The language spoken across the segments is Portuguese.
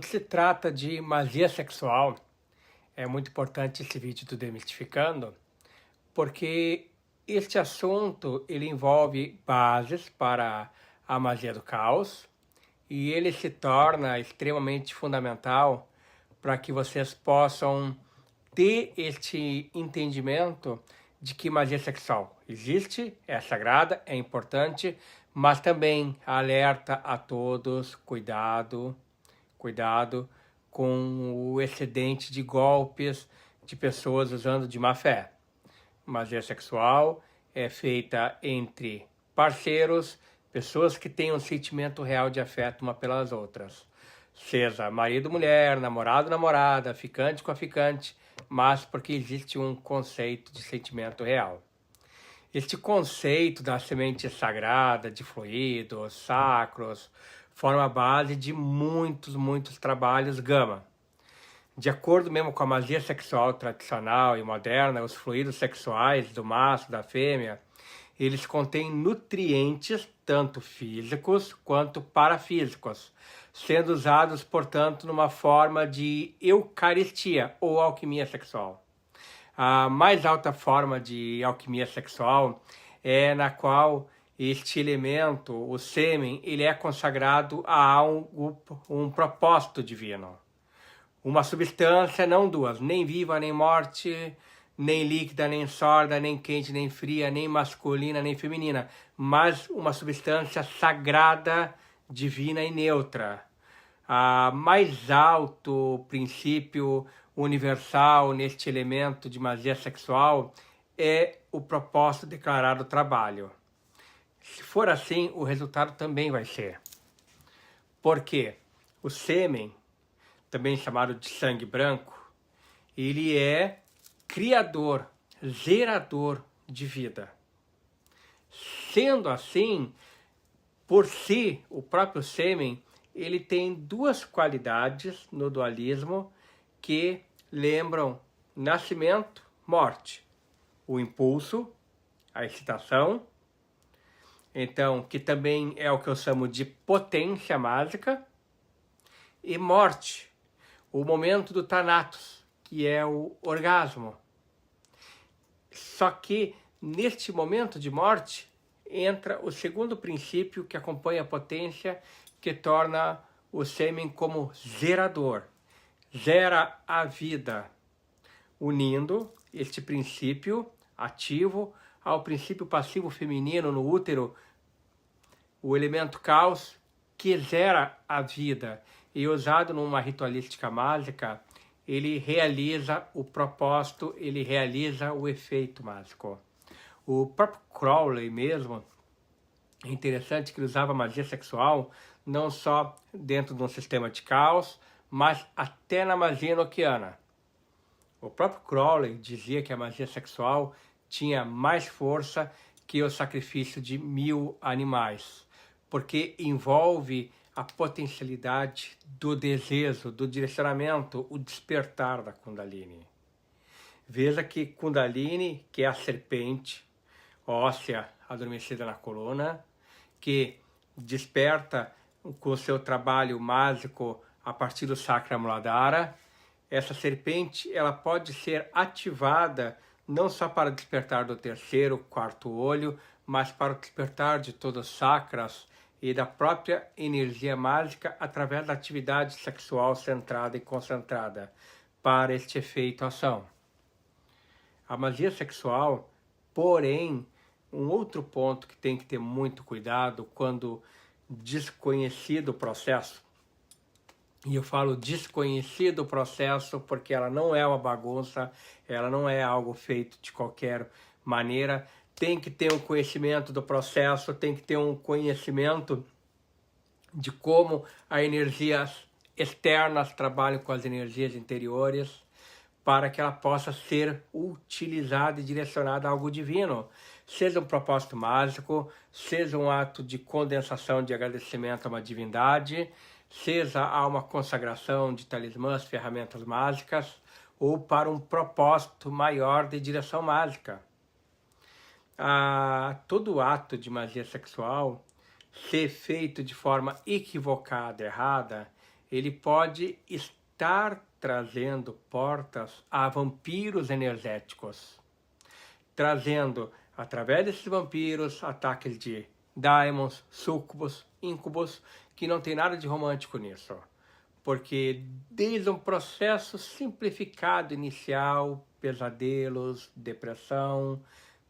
Quando se trata de magia sexual, é muito importante esse vídeo do Demistificando, porque este assunto ele envolve bases para a magia do caos e ele se torna extremamente fundamental para que vocês possam ter este entendimento de que magia sexual existe, é sagrada, é importante, mas também alerta a todos, cuidado com o excedente de golpes de pessoas usando de má fé. Magia sexual é feita entre parceiros, pessoas que têm um sentimento real de afeto uma pelas outras. Seja marido, mulher, namorado, namorada, ficante com a ficante, mas porque existe um conceito de sentimento real. Este conceito da semente sagrada, de fluidos sacros, forma a base de muitos trabalhos Gama. De acordo mesmo com a magia sexual tradicional e moderna, os fluidos sexuais do macho, da fêmea, eles contêm nutrientes tanto físicos quanto parafísicos, sendo usados, portanto, numa forma de eucaristia ou alquimia sexual. A mais alta forma de alquimia sexual é na qual este elemento, o sêmen, ele é consagrado a um propósito divino. Uma substância, não duas, nem viva, nem morte, nem líquida, nem sólida, nem quente, nem fria, nem masculina, nem feminina, mas uma substância sagrada, divina e neutra. A mais alto princípio universal neste elemento de magia sexual é o propósito declarado do trabalho. Se for assim, o resultado também vai ser. Porque o sêmen, também chamado de sangue branco, ele é criador, gerador de vida. Sendo assim, por si, o próprio sêmen, ele tem duas qualidades no dualismo que lembram nascimento, morte. O impulso, a excitação, então, que também é o que eu chamo de potência mágica, e morte, o momento do Thanatos, que é o orgasmo. Só que neste momento de morte entra o segundo princípio que acompanha a potência, que torna o sêmen como gerador. Gera a vida, unindo este princípio ativo ao princípio passivo feminino no útero, o elemento caos que gera a vida. E usado numa ritualística mágica, ele realiza o propósito, ele realiza o efeito mágico. O próprio Crowley mesmo, é interessante que ele usava magia sexual não só dentro de um sistema de caos, mas até na magia enoquiana. O próprio Crowley dizia que a magia sexual tinha mais força que o sacrifício de 1000 animais, porque envolve a potencialidade do desejo, do direcionamento, o despertar da Kundalini. Veja que Kundalini, que é a serpente óssea adormecida na coluna, que desperta com o seu trabalho mágico a partir do Chakra Muladhara, essa serpente ela pode ser ativada não só para o despertar do terceiro, quarto olho, mas para o despertar de todos os chakras e da própria energia mágica através da atividade sexual centrada e concentrada para este efeito ação. A magia sexual, porém, um outro ponto que tem que ter muito cuidado quando desconhecido o processo, e eu falo desconhecido o processo porque ela não é uma bagunça, ela não é algo feito de qualquer maneira, tem que ter um conhecimento do processo, tem que ter um conhecimento de como as energias externas trabalham com as energias interiores, para que ela possa ser utilizada e direcionada a algo divino, seja um propósito mágico, seja um ato de condensação de agradecimento a uma divindade, seja a uma consagração de talismãs, ferramentas mágicas, ou para um propósito maior de direção mágica. Todo ato de magia sexual, ser feito de forma equivocada, errada, ele pode estar trazendo portas a vampiros energéticos, trazendo, através desses vampiros, ataques de daimons, súcubos, íncubos, que não tem nada de romântico nisso. Porque desde um processo simplificado inicial, pesadelos, depressão,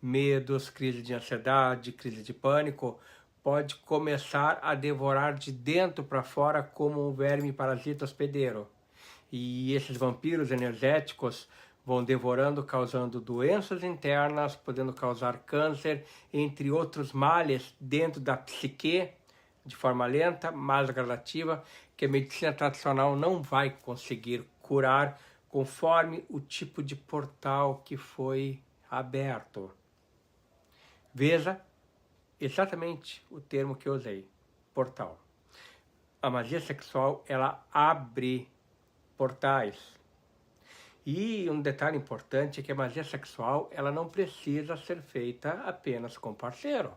medos, crise de ansiedade, crise de pânico, pode começar a devorar de dentro para fora como um verme parasita hospedeiro. E esses vampiros energéticos vão devorando, causando doenças internas, podendo causar câncer, entre outros males dentro da psique, de forma lenta, mais gradativa, que a medicina tradicional não vai conseguir curar conforme o tipo de portal que foi aberto. Veja exatamente o termo que eu usei, portal. A magia sexual, ela abre portais. E um detalhe importante é que a magia sexual, ela não precisa ser feita apenas com parceiro.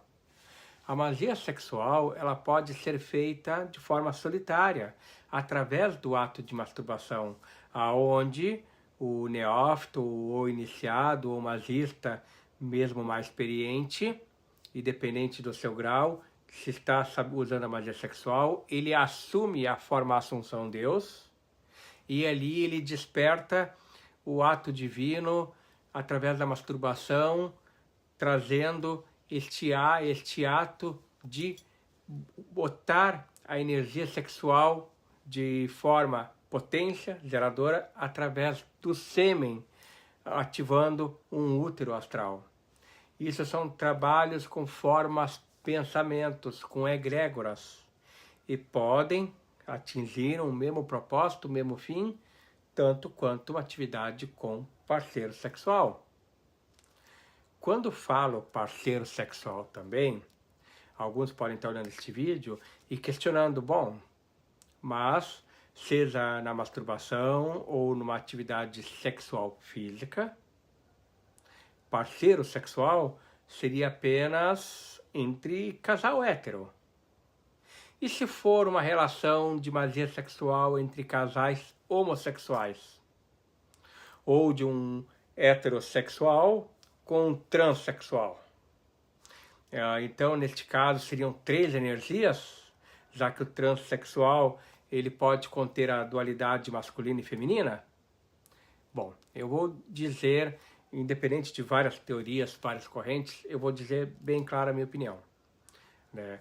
A magia sexual, ela pode ser feita de forma solitária, através do ato de masturbação, aonde o neófito, ou iniciado, ou magista, mesmo mais experiente, e dependente do seu grau, se está usando a magia sexual, ele assume a forma Assunção Deus, e ali ele desperta o ato divino através da masturbação, trazendo este ato de botar a energia sexual de forma potência, geradora, através do sêmen, ativando um útero astral. Isso são trabalhos com formas, pensamentos, com egrégoras, e podem atingir o mesmo propósito, o mesmo fim, tanto quanto uma atividade com parceiro sexual. Quando falo parceiro sexual também, alguns podem estar olhando este vídeo e questionando, bom, mas seja na masturbação ou numa atividade sexual física, parceiro sexual seria apenas entre casal hétero. E se for uma relação de magia sexual entre casais homossexuais? Ou de um heterossexual com um transexual? Então, neste caso, seriam 3 energias, já que o transexual ele pode conter a dualidade masculina e feminina? Bom, eu vou dizer, independente de várias teorias, várias correntes, eu vou dizer bem clara a minha opinião, né?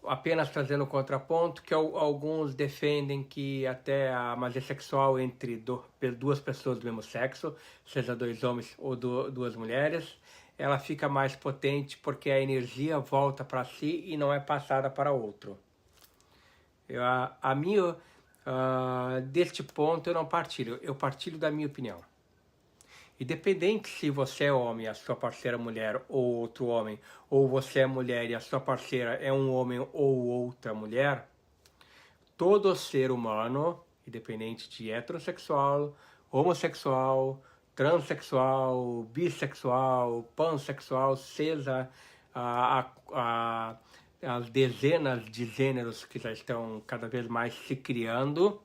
Apenas trazendo um contraponto, que alguns defendem que até a magia sexual entre duas pessoas do mesmo sexo, seja 2 homens ou 2 mulheres, ela fica mais potente porque a energia volta para si e não é passada para outro. Deste ponto eu não partilho, eu partilho da minha opinião. Independente se você é homem e a sua parceira é mulher ou outro homem, ou você é mulher e a sua parceira é um homem ou outra mulher, todo ser humano, independente de heterossexual, homossexual, transexual, bissexual, pansexual, seja as dezenas de gêneros que já estão cada vez mais se criando,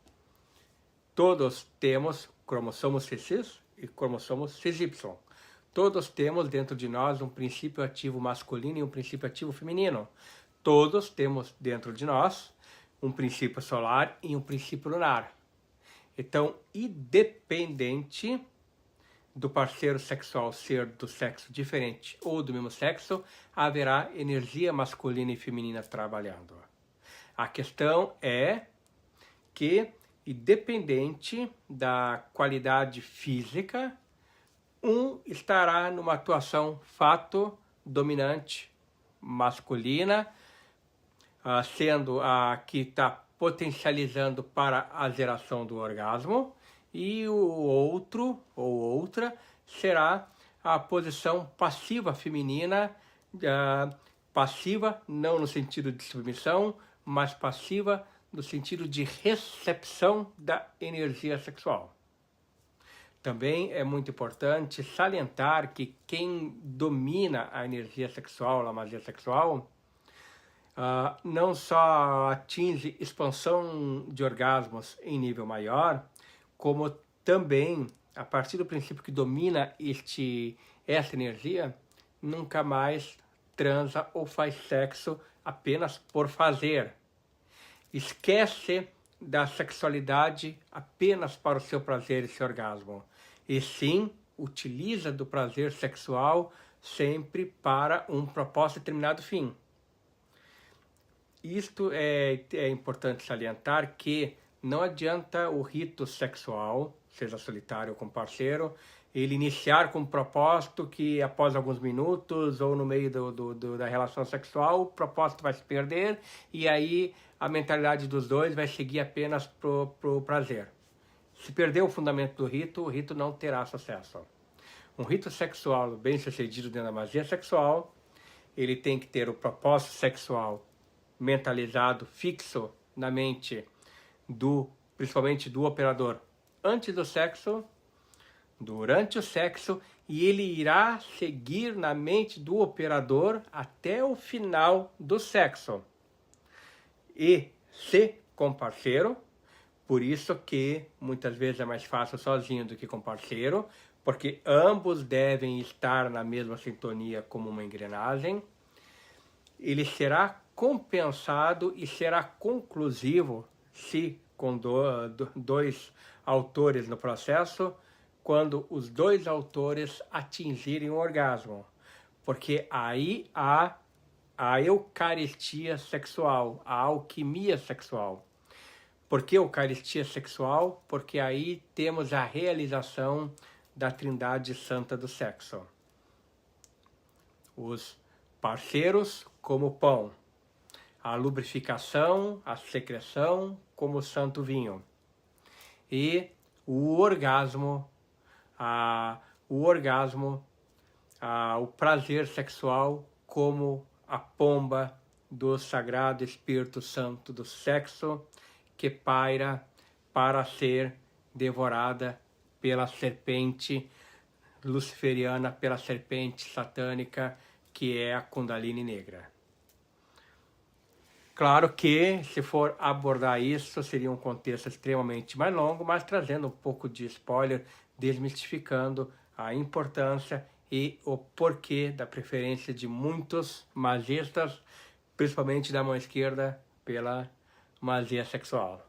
todos temos cromossomos XX e cromossomos XY. Todos temos dentro de nós um princípio ativo masculino e um princípio ativo feminino. Todos temos dentro de nós um princípio solar e um princípio lunar. Então, independente do parceiro sexual ser do sexo diferente ou do mesmo sexo, haverá energia masculina e feminina trabalhando. A questão é que, independente da qualidade física, um estará numa atuação fato dominante masculina, sendo a que está potencializando para a geração do orgasmo, e o outro ou outra será a posição passiva feminina, passiva não no sentido de submissão, mas passiva no sentido de recepção da energia sexual. Também é muito importante salientar que quem domina a energia sexual, a magia sexual, não só atinge expansão de orgasmos em nível maior, como também, a partir do princípio que domina essa energia, nunca mais transa ou faz sexo apenas por fazer. Esquece da sexualidade apenas para o seu prazer e seu orgasmo. E sim, utiliza do prazer sexual sempre para um propósito e determinado fim. Isto é importante salientar que não adianta o rito sexual, seja solitário ou com parceiro, ele iniciar com um propósito que após alguns minutos ou no meio da relação sexual, o propósito vai se perder e aí a mentalidade dos dois vai seguir apenas pro prazer. Se perder o fundamento do rito, o rito não terá sucesso. Um rito sexual bem sucedido dentro da magia sexual, ele tem que ter o propósito sexual mentalizado, fixo na mente principalmente do operador antes do sexo, durante o sexo, e ele irá seguir na mente do operador até o final do sexo. E se com parceiro, por isso que muitas vezes é mais fácil sozinho do que com parceiro, porque ambos devem estar na mesma sintonia como uma engrenagem. Ele será compensado e será conclusivo se com dois autores no processo, quando os dois autores atingirem o orgasmo, porque aí há a eucaristia sexual, a alquimia sexual. Por que eucaristia sexual? Porque aí temos a realização da Trindade Santa do sexo. Os parceiros como pão, a lubrificação, a secreção como o santo vinho, e o orgasmo, o prazer sexual como a pomba do Sagrado Espírito Santo do sexo, que paira para ser devorada pela serpente luciferiana, pela serpente satânica, que é a Kundalini negra. Claro que, se for abordar isso, seria um contexto extremamente mais longo, mas trazendo um pouco de spoiler, desmistificando a importância e o porquê da preferência de muitos magistas, principalmente da mão esquerda, pela magia sexual.